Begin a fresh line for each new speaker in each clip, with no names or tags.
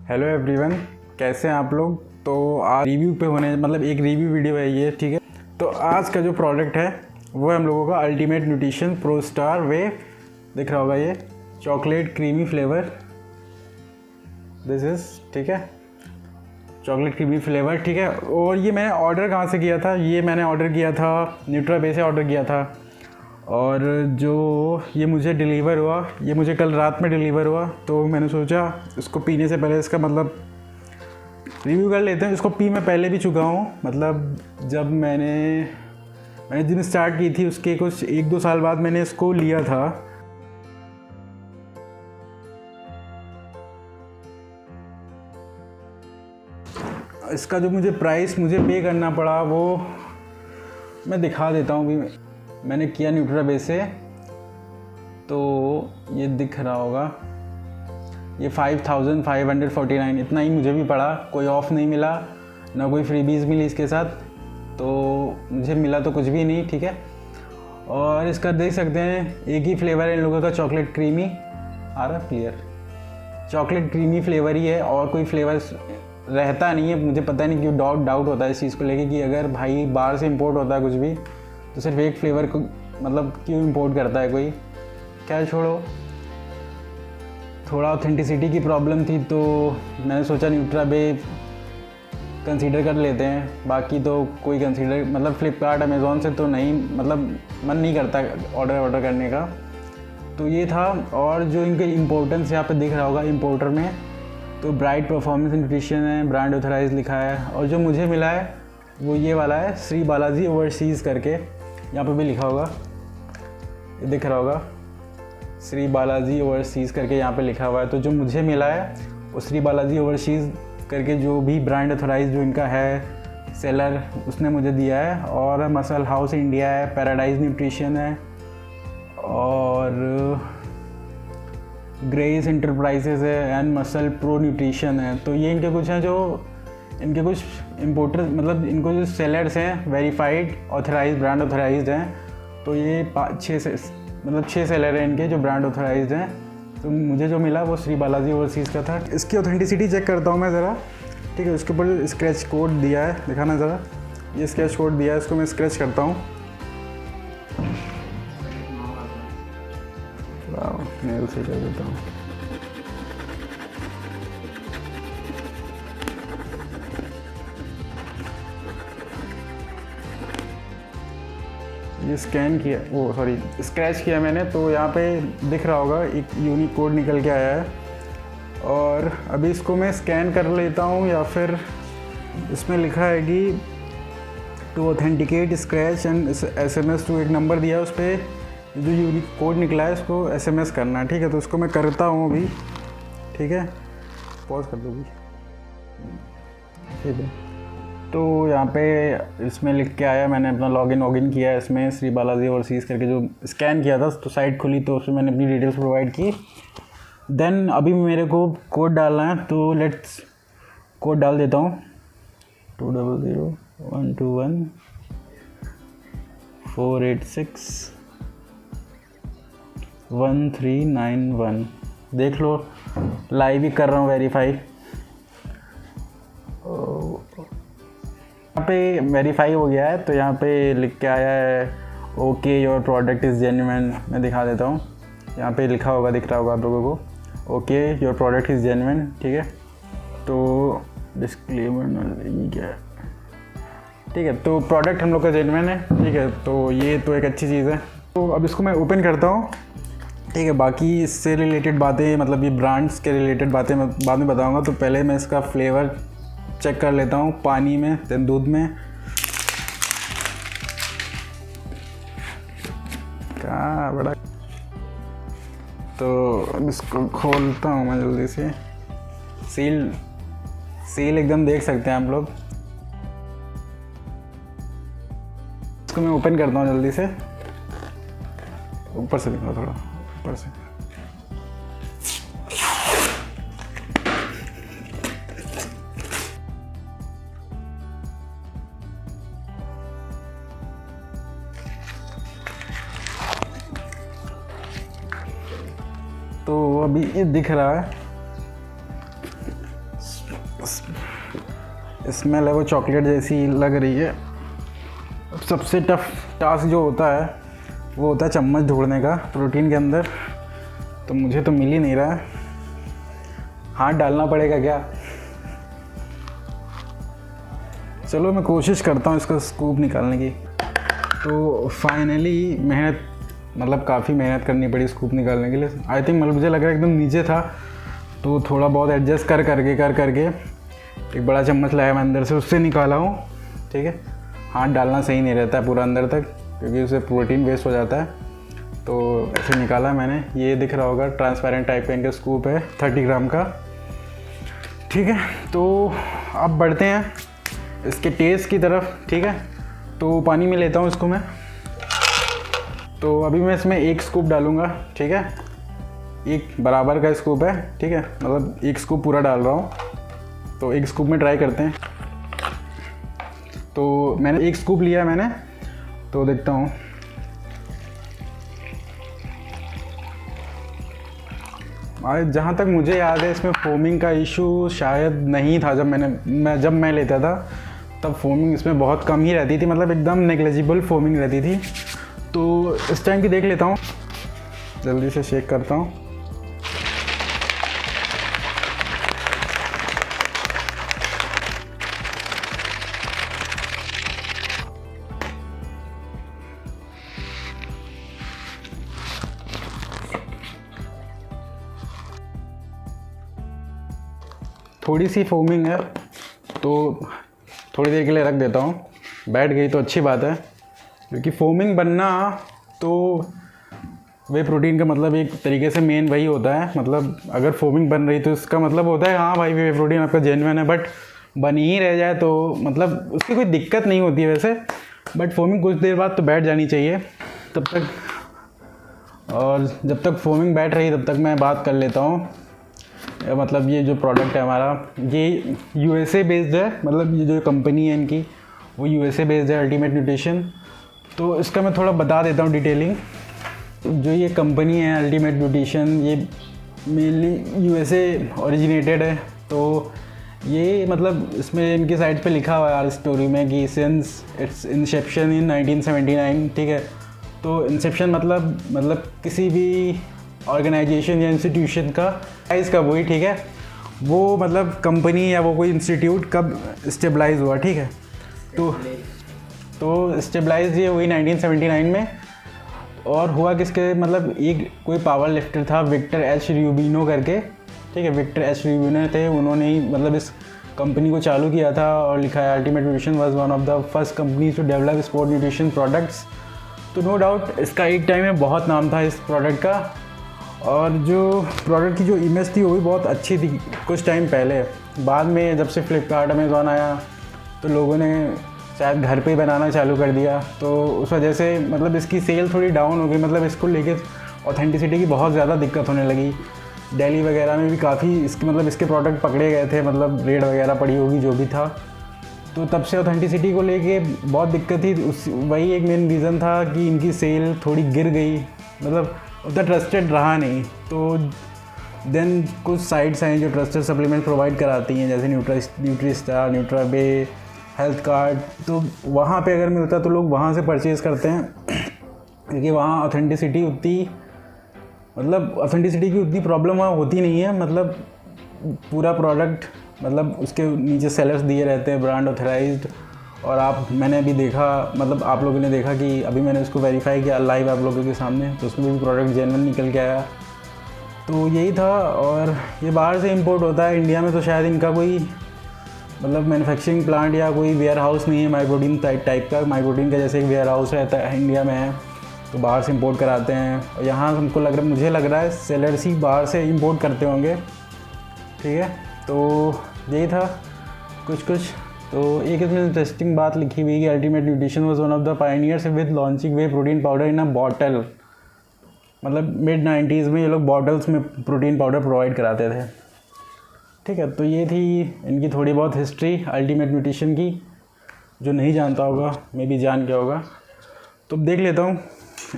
Hello everyone, कैसे हैं आप लोग। तो आज रिव्यू पे होने मतलब एक रिव्यू वीडियो है ये, ठीक है। तो आज का जो प्रोडक्ट है वो है हम लोगों का ultimate nutrition pro star wave. दिख रहा होगा ये chocolate creamy flavour, this is, ठीक है, चॉकलेट क्रीमी फ्लेवर, ठीक है। और ये मैंने ऑर्डर कहाँ से किया था, ये मैंने ऑर्डर किया था न्यूट्राबे से ऑर्डर किया था। और जो ये मुझे डिलीवर हुआ, ये मुझे कल रात में डिलीवर हुआ। तो मैंने सोचा इसको पीने से पहले इसका मतलब रिव्यू कर लेते हैं। इसको पी मैं पहले भी चुका हूँ, मतलब जब मैंने जिम स्टार्ट की थी उसके कुछ 1-2 साल बाद मैंने इसको लिया था। इसका जो मुझे प्राइस पे करना पड़ा वो मैं दिखा देता हूँ। भी मैंने किया न्यूट्राबे से, तो ये दिख रहा होगा, ये 5549 इतना ही मुझे भी पड़ा। कोई ऑफ़ नहीं मिला, ना कोई फ्रीबीज़ मिली इसके साथ, तो मुझे मिला तो कुछ भी नहीं, ठीक है। और इसका देख सकते हैं एक ही फ्लेवर है इन लोगों का, चॉकलेट क्रीमी आ रहा क्लियर, चॉकलेट क्रीमी फ्लेवर ही है और कोई फ्लेवर रहता नहीं है। मुझे पता नहीं क्यों डाउट होता है इस चीज़ को लेके कि अगर भाई बाहर से इंपोर्ट होता है कुछ भी तो सिर्फ एक फ्लेवर को मतलब क्यों इंपोर्ट करता है कोई। क्या छोड़ो, थोड़ा ऑथेंटिसिटी की प्रॉब्लम थी तो मैंने सोचा न्यूट्राबे कंसीडर कर लेते हैं। बाकी तो कोई कंसीडर मतलब फ्लिपकार्ट अमेज़ॉन से तो नहीं, मतलब मन नहीं करता ऑर्डर करने का। तो ये था। और जो इनके इम्पोर्टेंस यहाँ पे दिख रहा होगा इम्पोर्टर में, तो ब्राइट परफॉर्मेंस न्यूट्रिशन है, ब्रांड ऑथराइज लिखा है। और जो मुझे मिला है वो ये वाला है, श्री बालाजी ओवरसीज़ करके, यहाँ पे भी लिखा होगा, ये दिख रहा होगा, श्री बालाजी ओवरसीज़ करके यहाँ पे लिखा हुआ है। तो जो मुझे मिला है वो श्री बालाजी ओवरसीज़ करके जो भी ब्रांड ऑथराइज जो इनका है सेलर, उसने मुझे दिया है। और मसल हाउस इंडिया है, पैराडाइज न्यूट्रिशन है और ग्रेस इंटरप्राइजेज है एंड मसल प्रो न्यूट्रिशन है। तो ये इनके कुछ हैं जो इनके कुछ इम्पोर्टर मतलब इनको जो सेलर्स हैं वेरीफाइड ऑथराइज ब्रांड ऑथराइज्ड हैं। तो ये 6 सेलर हैं इनके जो ब्रांड ऑथराइज्ड हैं। तो मुझे जो मिला वो श्री बालाजी ओवरसीज़ का था। इसकी ऑथेंटिसिटी चेक करता हूँ मैं ज़रा, ठीक है। उसके ऊपर स्क्रैच कोड दिया है, दिखाना ज़रा, ये स्क्रैच कोड दिया है, इसको मैं स्क्रैच करता हूँ। मेल से कर देता हूँ। ये स्कैन किया, वो सॉरी स्क्रैच किया मैंने, तो यहाँ पे दिख रहा होगा एक यूनिक कोड निकल के आया है। और अभी इसको मैं स्कैन कर लेता हूँ, या फिर इसमें लिखा है कि to authenticate scratch and SMS to, एक नंबर दिया है उस पर जो यूनिक कोड निकला है उसको SMS करना है, ठीक है। तो उसको मैं करता हूँ अभी, ठीक है, पॉज कर दो भी, ठीक है। तो यहाँ पे इसमें लिख के आया, मैंने अपना लॉगिन किया है इसमें, श्री बालाजी ओवरसीज़ करके जो स्कैन किया था तो साइट खुली, तो उसमें मैंने अपनी डिटेल्स प्रोवाइड की। देन अभी मेरे को कोड डालना है, तो लेट्स कोड डाल देता हूँ, 20012148613991। देख लो, लाइव ही कर रहा हूँ वेरीफाई। यहाँ पे वेरीफाई हो गया है, तो यहाँ पे लिख के आया है okay your product is genuine. मैं दिखा देता हूँ, यहाँ पे लिखा होगा, दिख रहा होगा आप लोगों को, okay your product is genuine, ठीक है। तो डिस्क्लेमर ये क्या है, ठीक है। तो प्रोडक्ट हम लोग का जेन्युइन है, ठीक है। तो ये तो एक अच्छी चीज़ है। तो अब इसको मैं ओपन करता हूँ, ठीक है। बाकी इससे रिलेटेड बातें, मतलब ये ब्रांड्स के रिलेटेड बातें मैं बाद में बताऊँगा। तो पहले मैं इसका फ्लेवर चेक कर लेता हूँ पानी में, देन दूध में। क्या बड़ा, तो अब इसको खोलता हूँ मैं जल्दी से। सील एकदम देख सकते हैं आप लोग। इसको मैं ओपन करता हूँ जल्दी से, ऊपर से दिखाओ, थोड़ा ऊपर से। तो अभी ये दिख रहा है स्मेल है वो चॉकलेट जैसी लग रही है। अब सबसे टफ टास्क जो होता है वो होता है चम्मच ढूंढने का प्रोटीन के अंदर, तो मुझे तो मिल ही नहीं रहा है। हाथ डालना पड़ेगा क्या? चलो मैं कोशिश करता हूँ इसका स्कूप निकालने की। तो फाइनली मेहनत, मतलब काफ़ी मेहनत करनी पड़ी स्कूप निकालने के लिए। आई थिंक मतलब मुझे लग रहा है एकदम नीचे था, तो थोड़ा बहुत एडजस्ट कर करके एक बड़ा चम्मच लाया मैं अंदर से, उससे निकाला हूँ। ठीक है, हाथ डालना सही नहीं रहता है पूरा अंदर तक, क्योंकि उससे प्रोटीन वेस्ट हो जाता है। तो ऐसे निकाला मैंने। ये दिख रहा होगा ट्रांसपेरेंट टाइप का इनका स्कूप है 30 ग्राम का। ठीक है, तो अब बढ़ते हैं इसके टेस्ट की तरफ। ठीक है, तो पानी में लेता हूँ इसको मैं। तो अभी मैं इसमें 1 स्कूप डालूँगा। ठीक है, 1 बराबर का स्कूप है। ठीक है, मतलब 1 स्कूप पूरा डाल रहा हूँ। तो 1 स्कूप में ट्राई करते हैं। तो मैंने 1 स्कूप लिया है मैंने, तो देखता हूँ। जहाँ तक मुझे याद है इसमें फोमिंग का इशू शायद नहीं था। जब मैं लेता था तब फोमिंग इसमें बहुत कम ही रहती थी, मतलब एकदम नेग्लिजिबल फोमिंग रहती थी। तो इस टाइम की देख लेता हूँ, जल्दी से शेक करता हूँ। थोड़ी सी फोमिंग है, तो थोड़ी देर के लिए रख देता हूँ। बैठ गई तो अच्छी बात है, क्योंकि फोमिंग बनना तो वे प्रोटीन का मतलब एक तरीके से मेन वही होता है। मतलब अगर फोमिंग बन रही तो इसका मतलब होता है हाँ भाई वे प्रोटीन आपका जेन्युइन है। बट बन ही रह जाए तो मतलब उसकी कोई दिक्कत नहीं होती है वैसे, बट फोमिंग कुछ देर बाद तो बैठ जानी चाहिए तब तक। और जब तक फोमिंग बैठ रही तब तक मैं बात कर लेता हूँ। मतलब ये जो प्रोडक्ट है हमारा, ये यूएसए बेस्ड है। मतलब ये जो कंपनी है इनकी वो यूएसए बेस्ड है, अल्टीमेट न्यूट्रिशन। तो इसका मैं थोड़ा बता देता हूँ डिटेलिंग। जो ये कंपनी है अल्टीमेट न्यूट्रिशन, ये मेनली यूएसए ओरिजिनेटेड है। तो ये मतलब इसमें इनकी साइट पे लिखा हुआ है यार स्टोरी में कि सिंस इट्स इंसेप्शन इन 1979। ठीक है, तो इंसेप्शन मतलब किसी भी ऑर्गेनाइजेशन या इंस्टीट्यूशन का साइज़ कब हुई। ठीक है, वो मतलब कंपनी या वो कोई इंस्टीट्यूट कब स्टेबलाइज हुआ। ठीक है, तो स्टेबलाइज ये हुई 1979 में। और हुआ किसके, मतलब एक कोई पावर लिफ्टर था विक्टर एच रूबिनो करके। ठीक है, विक्टर एच रूबिनो थे, उन्होंने ही मतलब इस कंपनी को चालू किया था। और लिखा है ultimate nutrition was one of the first companies to develop sport nutrition products. तो नो डाउट इसका एक टाइम में बहुत नाम था इस प्रोडक्ट का। और जो प्रोडक्ट की जो इमेज थी वो भी बहुत अच्छी थी कुछ टाइम पहले। बाद में जब से फ्लिपकार्ट अमेज़ॉन आया तो लोगों ने शायद घर पे ही बनाना चालू कर दिया, तो उस वजह से मतलब इसकी सेल थोड़ी डाउन हो गई। मतलब इसको लेके ऑथेंटिसिटी की बहुत ज़्यादा दिक्कत होने लगी। दिल्ली वगैरह में भी काफ़ी इसके प्रोडक्ट पकड़े गए थे, मतलब रेड वगैरह पड़ी होगी जो भी था। तो तब से ऑथेंटिसिटी को लेके बहुत दिक्कत थी। वही एक मेन रीज़न था कि इनकी सेल थोड़ी गिर गई, मतलब उतना ट्रस्टेड रहा नहीं। तो देन कुछ साइट्स हैं जो ट्रस्टेड सप्लीमेंट प्रोवाइड कराती हैं, जैसे न्यूट्रिस्टार, न्यूट्राबे, हेल्थ कार्ड। तो वहाँ पे अगर मिलता तो लोग वहाँ से परचेज़ करते हैं, क्योंकि वहाँ ऑथेंटिसिटी की उतनी प्रॉब्लम वहाँ होती नहीं है। मतलब पूरा प्रोडक्ट मतलब उसके नीचे सेलर्स दिए रहते हैं, ब्रांड ऑथराइज्ड। और मैंने अभी देखा, मतलब आप लोगों ने देखा कि अभी मैंने उसको वेरीफाई किया लाइव आप लोगों के सामने, तो उसमें भी प्रोडक्ट जेन्युइन निकल के आया। तो यही था। और ये बाहर से इंपोर्ट होता है, इंडिया में तो शायद इनका कोई मतलब मैन्युफैक्चरिंग प्लांट या कोई वेयर हाउस नहीं है माईप्रोटीन टाइप का। माईप्रोटीन का जैसे एक वेयर हाउस रहता है इंडिया में है, तो बाहर से इंपोर्ट कराते हैं। और यहाँ मुझे लग रहा है सेलर्स ही बाहर से इंपोर्ट करते होंगे। ठीक है, तो यही था कुछ। तो एक इसमें इंटरेस्टिंग बात लिखी हुई कि ultimate nutrition was one of the pioneers with launching way protein powder in a bottle. मतलब मिड 90s में ये लोग बॉटल्स में प्रोटीन पाउडर प्रोवाइड कराते थे। ठीक है, तो ये थी इनकी थोड़ी बहुत हिस्ट्री अल्टीमेट न्यूट्रिशन की। जो नहीं जानता होगा मे भी जान गया होगा। तो अब देख लेता हूँ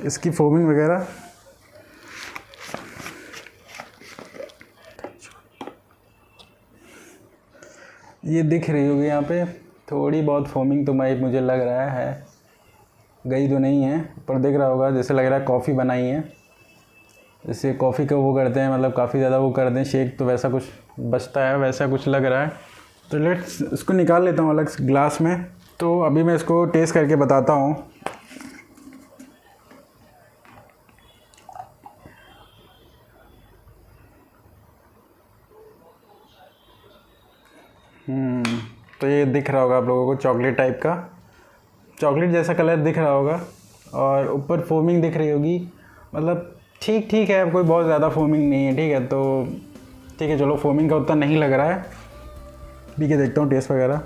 इसकी फोमिंग वगैरह। ये दिख रही होगी यहाँ पे थोड़ी बहुत फोमिंग तो भाई मुझे लग रहा है, गई तो नहीं है पर दिख रहा होगा, जैसे लग रहा है कॉफ़ी बनाई है। जैसे कॉफ़ी का वो करते हैं, मतलब काफ़ी ज़्यादा वो करते हैं शेक, तो वैसा कुछ बचता है, वैसा कुछ लग रहा है। तो लेट्स इसको निकाल लेता हूँ अलग ग्लास में। तो अभी मैं इसको टेस्ट करके बताता हूँ। तो ये दिख रहा होगा आप लोगों को, चॉकलेट टाइप का, चॉकलेट जैसा कलर दिख रहा होगा और ऊपर फोमिंग दिख रही होगी। मतलब ठीक ठीक है, कोई बहुत ज़्यादा फोमिंग नहीं है। ठीक है, तो ठीक है, चलो फोमिंग का उतना नहीं लग रहा है। पी के देखता हूँ टेस्ट वगैरह।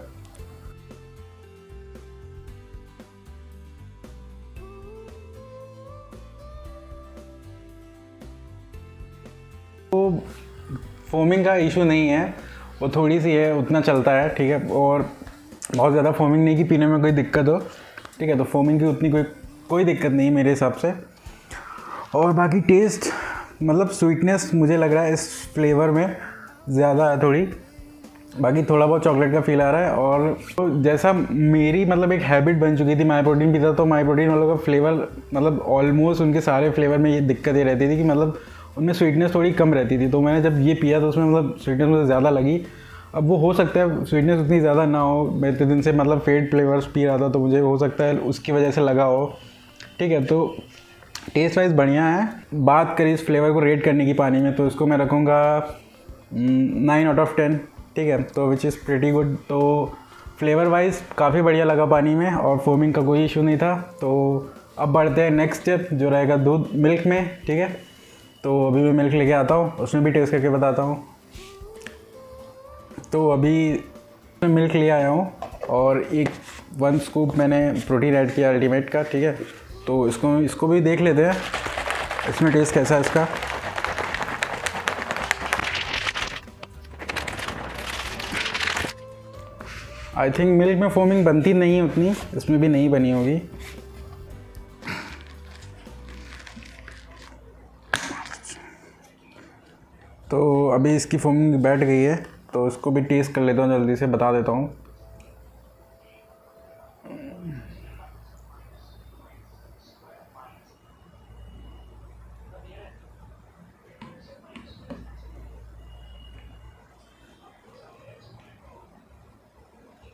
तो फोमिंग का इशू नहीं है, वो थोड़ी सी है, उतना चलता है। ठीक है, और बहुत ज़्यादा फोमिंग नहीं कि पीने में कोई दिक्कत हो। ठीक है, तो फोमिंग की उतनी कोई दिक्कत नहीं मेरे हिसाब से। और बाकी टेस्ट, मतलब स्वीटनेस मुझे लग रहा है इस फ्लेवर में ज़्यादा है थोड़ी। बाकी थोड़ा बहुत चॉकलेट का फील आ रहा है। और तो जैसा मेरी मतलब एक हैबिट बन चुकी थी, माई प्रोटीन पीता, तो माई प्रोटीन वालों का फ्लेवर मतलब ऑलमोस्ट उनके सारे फ्लेवर में ये दिक्कत ये रहती थी कि मतलब उनमें स्वीटनेस थोड़ी कम रहती थी। तो मैंने जब ये पिया तो उसमें मतलब स्वीटनेस मुझे ज़्यादा लगी। अब वो हो सकता है स्वीटनेस उतनी ज़्यादा ना हो, मैं इतने दिन से मतलब फेड फ्लेवर्स पी रहा था, तो मुझे हो सकता है उसकी वजह से लगा हो। ठीक है, तो टेस्ट वाइज बढ़िया है। बात करें इस फ्लेवर को रेट करने की पानी में, तो इसको मैं रखूँगा 9/10। ठीक है, तो विच इज़ प्रीटी गुड। तो फ्लेवर वाइज काफ़ी बढ़िया लगा पानी में, और फोमिंग का कोई इशू नहीं था। तो अब बढ़ते हैं नेक्स्ट स्टेप, जो रहेगा दूध मिल्क में। ठीक है, तो अभी मैं मिल्क लेके आता हूँ, उसमें भी टेस्ट करके बताता हूँ। तो अभी मैं मिल्क ले आया हूँ और 1 स्कूप मैंने प्रोटीन ऐड किया अल्टीमेट का। ठीक है, तो इसको भी देख लेते हैं इसमें टेस्ट कैसा है इसका। आई थिंक मिल्क में फोमिंग बनती नहीं है उतनी, इसमें भी नहीं बनी होगी। तो अभी इसकी फोमिंग बैठ गई है, तो इसको भी टेस्ट कर लेता हूँ, जल्दी से बता देता हूँ।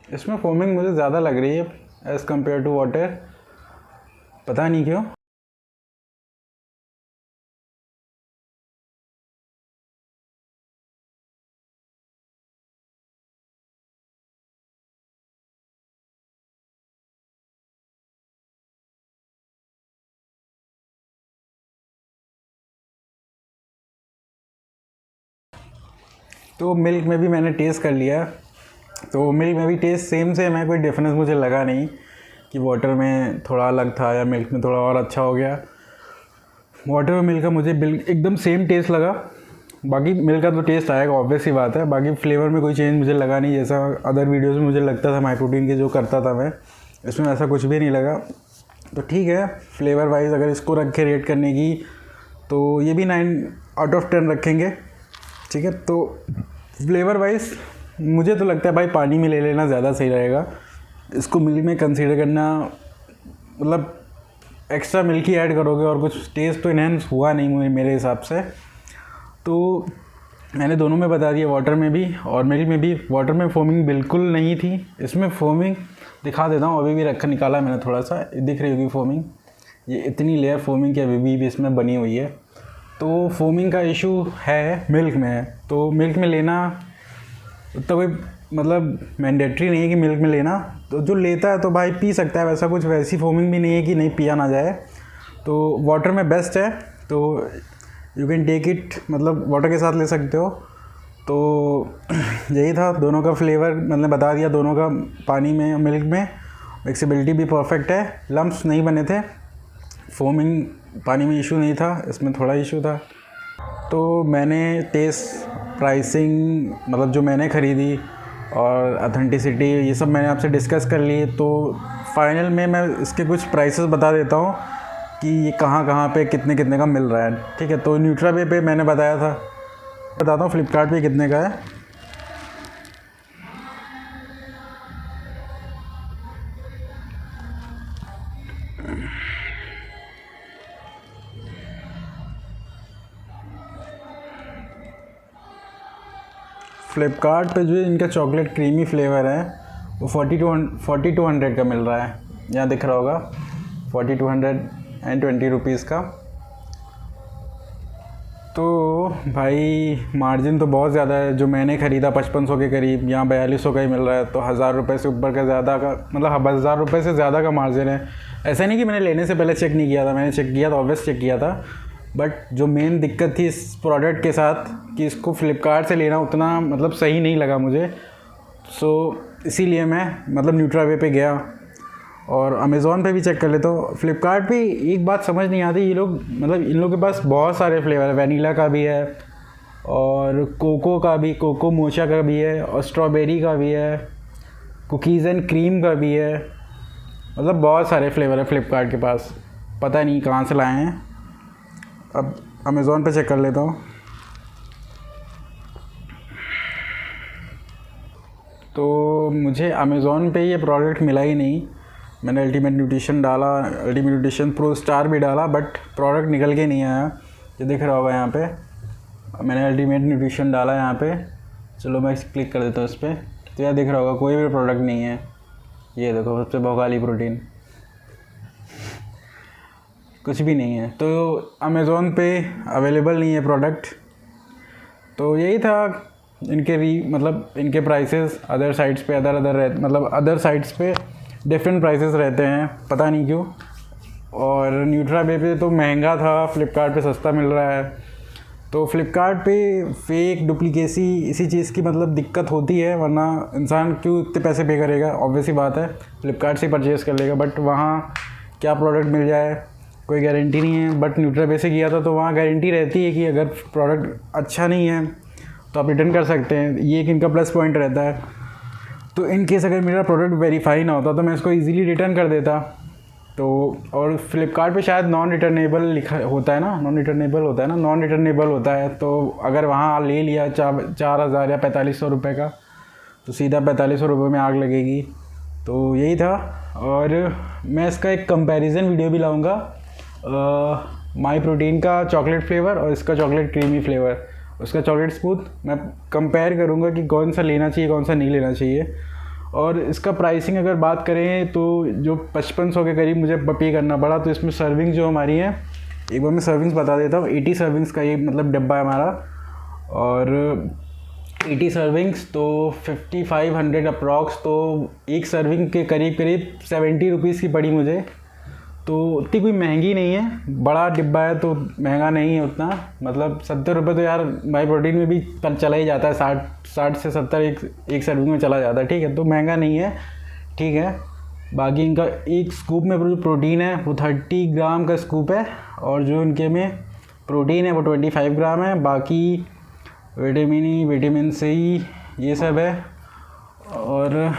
इसमें फोमिंग मुझे ज़्यादा लग रही है एज़ कम्पेयर टू वाटर, पता नहीं क्यों। तो मिल्क में भी मैंने टेस्ट कर लिया, तो मिल्क में भी टेस्ट सेम सेम है, कोई डिफरेंस मुझे लगा नहीं कि वाटर में थोड़ा अलग था या मिल्क में थोड़ा और अच्छा हो गया। वाटर और मिल्क का मुझे एकदम सेम टेस्ट लगा। बाकी मिल्क का तो टेस्ट आएगा, ऑब्वियस ही बात है। बाकी फ्लेवर में कोई चेंज मुझे लगा नहीं, जैसा अदर वीडियोज़ में मुझे लगता था माई प्रोटीन के जो करता था मैं, इसमें ऐसा कुछ भी नहीं लगा। तो ठीक है, फ्लेवर वाइज अगर इसको रख के रेट करने की, तो ये भी 9/10 रखेंगे। ठीक है, तो फ्लेवर वाइज मुझे तो लगता है भाई पानी में ले लेना ज़्यादा सही रहेगा। इसको मिल्क में कंसीडर करना, मतलब एक्स्ट्रा मिल्क ही ऐड करोगे और कुछ टेस्ट तो इन्हेंस हुआ नहीं मेरे हिसाब से। तो मैंने दोनों में बता दिया, वाटर में भी और मिल्क में भी। वाटर में फोमिंग बिल्कुल नहीं थी, इसमें फोमिंग दिखा देता हूँ। अभी भी रखा निकाला मैंने, थोड़ा सा दिख रही होगी फोमिंग, ये इतनी लेयर फोमिंग की अभी भी इसमें बनी हुई है। तो फोमिंग का इशू है मिल्क में है, तो मिल्क में लेना तो कोई मतलब मैंडेटरी नहीं है कि मिल्क में लेना, तो जो लेता है तो भाई पी सकता है, वैसा कुछ वैसी फोमिंग भी नहीं है कि नहीं पिया ना जाए। तो वाटर में बेस्ट है, तो यू कैन टेक इट, मतलब वाटर के साथ ले सकते हो। तो यही था, दोनों का फ्लेवर मैंने बता दिया, दोनों का पानी में मिल्क में मिक्सिबिलिटी भी परफेक्ट है, लम्प्स नहीं बने थे, फोमिंग पानी में इशू नहीं था, इसमें थोड़ा इशू था। तो मैंने टेस्ट, प्राइसिंग, मतलब जो मैंने ख़रीदी और ऑथेंटिसिटी, ये सब मैंने आपसे डिस्कस कर ली। तो फाइनल में मैं इसके कुछ प्राइसेस बता देता हूँ कि ये कहाँ कहाँ पे कितने कितने का मिल रहा है। ठीक है, तो न्यूट्रावे पे मैंने बताया था, बताता हूँ फ्लिपकार्ट पे कितने का है। फ्लिपकार्ट पे जो इनका चॉकलेट क्रीमी फ्लेवर है वो 4200 का मिल रहा है। यहाँ दिख रहा होगा 4220 रुपीज़ का। तो भाई मार्जिन तो बहुत ज़्यादा है। जो मैंने ख़रीदा 5500 के करीब, यहाँ 4200 का ही मिल रहा है। तो 1000 रुपये से ऊपर का ज़्यादा का मतलब 1000 रुपये से ज़्यादा का मार्जिन है। ऐसा नहीं कि मैंने लेने से पहले चेक नहीं किया था, मैंने चेक किया था, ऑब्वियस चेक किया था। बट जो मेन दिक्कत थी इस प्रोडक्ट के साथ कि इसको फ्लिपकार्ट से लेना उतना मतलब सही नहीं लगा मुझे। सो इसीलिए मैं मतलब न्यूट्रावे पे गया और अमेज़ॉन पे भी चेक कर लेता हूँ। फ्लिपकार्ट पे एक बात समझ नहीं आती, ये लोग मतलब इन लोगों के पास बहुत सारे फ्लेवर है। वनीला का भी है और कोको का भी, कोको मोचा का भी है और स्ट्रॉबेरी का भी है, कुकीज़ एंड क्रीम का भी है। मतलब बहुत सारे फ्लेवर है फ्लिपकार्ट के पास, पता नहीं कहाँ से लाए हैं। अब अमेज़ॉन पे चेक कर लेता हूँ। तो मुझे अमेज़ॉन पे ये प्रोडक्ट मिला ही नहीं। मैंने अल्टीमेट न्यूट्रिशन डाला, अल्टीमेट न्यूट्रिशन प्रो स्टार भी डाला, बट प्रोडक्ट निकल के नहीं आया। ये दिख रहा होगा यहाँ पे, मैंने अल्टीमेट न्यूट्रिशन डाला यहाँ पे। चलो मैं क्लिक कर देता हूँ इस पर। तो यहाँ दिख रहा होगा कोई भी प्रोडक्ट नहीं है। ये देखो सबसे भोगाली प्रोटीन, कुछ भी नहीं है। तो अमेज़ॉन पे अवेलेबल नहीं है प्रोडक्ट। तो यही था इनके मतलब इनके प्राइसेस अदर साइट्स पे अदर साइट्स पे डिफरेंट प्राइसेस रहते हैं, पता नहीं क्यों। और न्यूट्रावे पे तो महंगा था, फ्लिपकार्ट पे सस्ता मिल रहा है। तो फ्लिपकार्ट पे फेक डुप्लीकेसी इसी चीज़ की मतलब दिक्कत होती है, वरना इंसान क्यों इतने पैसे पे करेगा। ऑब्वियस ही बात है, फ्लिपकार्ट से परचेज़ कर लेगा। बट वहाँ क्या प्रोडक्ट मिल जाए कोई गारंटी नहीं है। बट न्यूट्रावे से किया था तो वहाँ गारंटी रहती है कि अगर प्रोडक्ट अच्छा नहीं है तो आप रिटर्न कर सकते हैं। ये एक इनका प्लस पॉइंट रहता है। तो इन केस अगर मेरा प्रोडक्ट वेरीफाई ना होता तो मैं इसको इजीली रिटर्न कर देता। तो और फ्लिपकार्ट पे शायद नॉन रिटर्नेबल लिखा होता है ना, नॉन रिटर्नेबल होता है। तो अगर वहाँ ले लिया 4000 या 4500 रुपये का, तो सीधा 4500 रुपये में आग लगेगी। तो यही था। और मैं इसका एक कंपैरिजन वीडियो भी लाऊंगा, माई प्रोटीन का चॉकलेट फ्लेवर और इसका चॉकलेट क्रीमी फ्लेवर, उसका चॉकलेट स्मूथ। मैं कंपेयर करूँगा कि कौन सा लेना चाहिए कौन सा नहीं लेना चाहिए। और इसका प्राइसिंग अगर बात करें तो जो 5500 के करीब मुझे पे करना पड़ा। तो इसमें सर्विंग जो हमारी है, एक बार मैं सर्विंग्स बता देता हूँ। 80 सर्विंग्स का ये मतलब डब्बा है हमारा, और 80 सर्विंग्स तो 5500 अप्रॉक्स। तो एक सर्विंग के करीब 70 रुपीज़ की पड़ी मुझे। तो उतनी कोई महंगी नहीं है, बड़ा डिब्बा है तो महंगा नहीं है उतना। मतलब 70 रुपये तो यार माई प्रोटीन में भी चला ही जाता है, 60 से 70 एक सर्विंग में चला जाता है। ठीक है, तो महंगा नहीं है, ठीक है। बाकी इनका एक स्कूप में जो प्रोटीन है वो 30 ग्राम का स्कूप है, और जो इनके में प्रोटीन है वो 25 ग्राम है। बाकी विटामिन सी ये सब है। और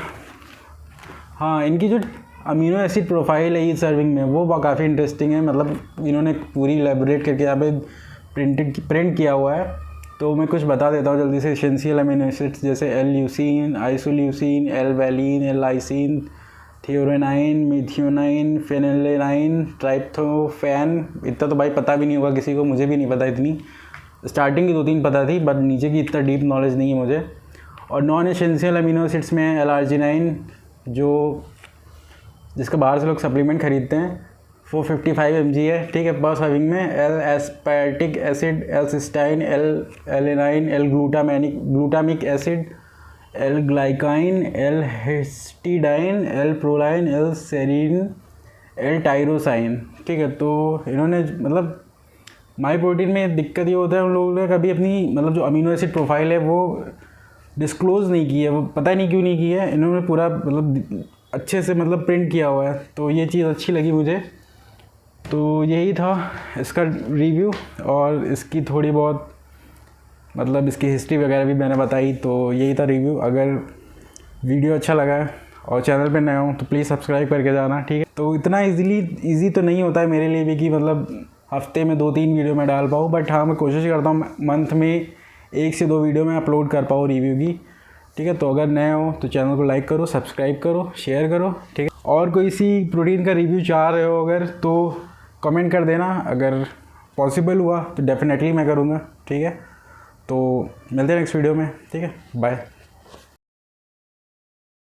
हाँ, इनकी जो अमीनो एसिड प्रोफाइल है इस सर्विंग में वो काफ़ी इंटरेस्टिंग है। मतलब इन्होंने पूरी एलेबोरेट करके यहाँ पे प्रिंट किया हुआ है। तो मैं कुछ बता देता हूँ जल्दी से। एसेंशियल अमीनो एसिड्स जैसे L-ल्यूसीन, आइसोल्यूसीन, L-वैलिन, L-लाइसिन, थियोरेनाइन, मिथियोनाइन, फेनिलेनाइन, ट्राइप्टोफैन। इतना तो भाई पता भी नहीं होगा किसी को, मुझे भी नहीं पता इतनी। स्टार्टिंग की 2-3 पता थी, बट नीचे की इतना डीप नॉलेज नहीं है मुझे। और नॉन एसेंशियल अमीनो एसिड्स में L-आर्जिनाइन, जो जिसका बाहर से लोग सप्लीमेंट खरीदते हैं, वो 55 mg है, ठीक है, पर सर्विंग में। L-एस्पार्टिक एसिड, L-सिस्टाइन, L-एलेनाइन, L-ग्लूटामिक एसिड, L-ग्लाइकाइन, L-हिस्टिडाइन, L-प्रोलाइन, L-सेरीन, L-टायरोसाइन, ठीक है। तो इन्होंने मतलब माई प्रोटीन में दिक्कत ये होता है, उन लोगों ने कभी अपनी मतलब जो अमीनो एसिड प्रोफाइल है वो डिस्क्लोज़ नहीं की है। वो पता नहीं क्यों नहीं की है। इन्होंने पूरा मतलब अच्छे से मतलब प्रिंट किया हुआ है, तो ये चीज़ अच्छी लगी मुझे। तो यही था इसका रिव्यू, और इसकी थोड़ी बहुत मतलब इसकी हिस्ट्री वगैरह भी मैंने बताई। तो यही था रिव्यू। अगर वीडियो अच्छा लगा है और चैनल पे नए हो तो प्लीज़ सब्सक्राइब करके जाना, ठीक है। तो इतना ईजी तो नहीं होता है मेरे लिए भी कि मतलब हफ्ते में 2-3 वीडियो मैं डाल पाऊँ, बट हाँ मैं कोशिश करता हूँ मंथ में 1 से 2 वीडियो मैं अपलोड कर पाऊँ रिव्यू की, ठीक है। तो अगर नए हो तो चैनल को लाइक करो, सब्सक्राइब करो, शेयर करो, ठीक है। और कोई सी प्रोटीन का रिव्यू चाह रहे हो अगर, तो कमेंट कर देना। अगर पॉसिबल हुआ तो डेफिनेटली मैं करूँगा, ठीक है। तो मिलते हैं नेक्स्ट वीडियो में, ठीक है, बाय।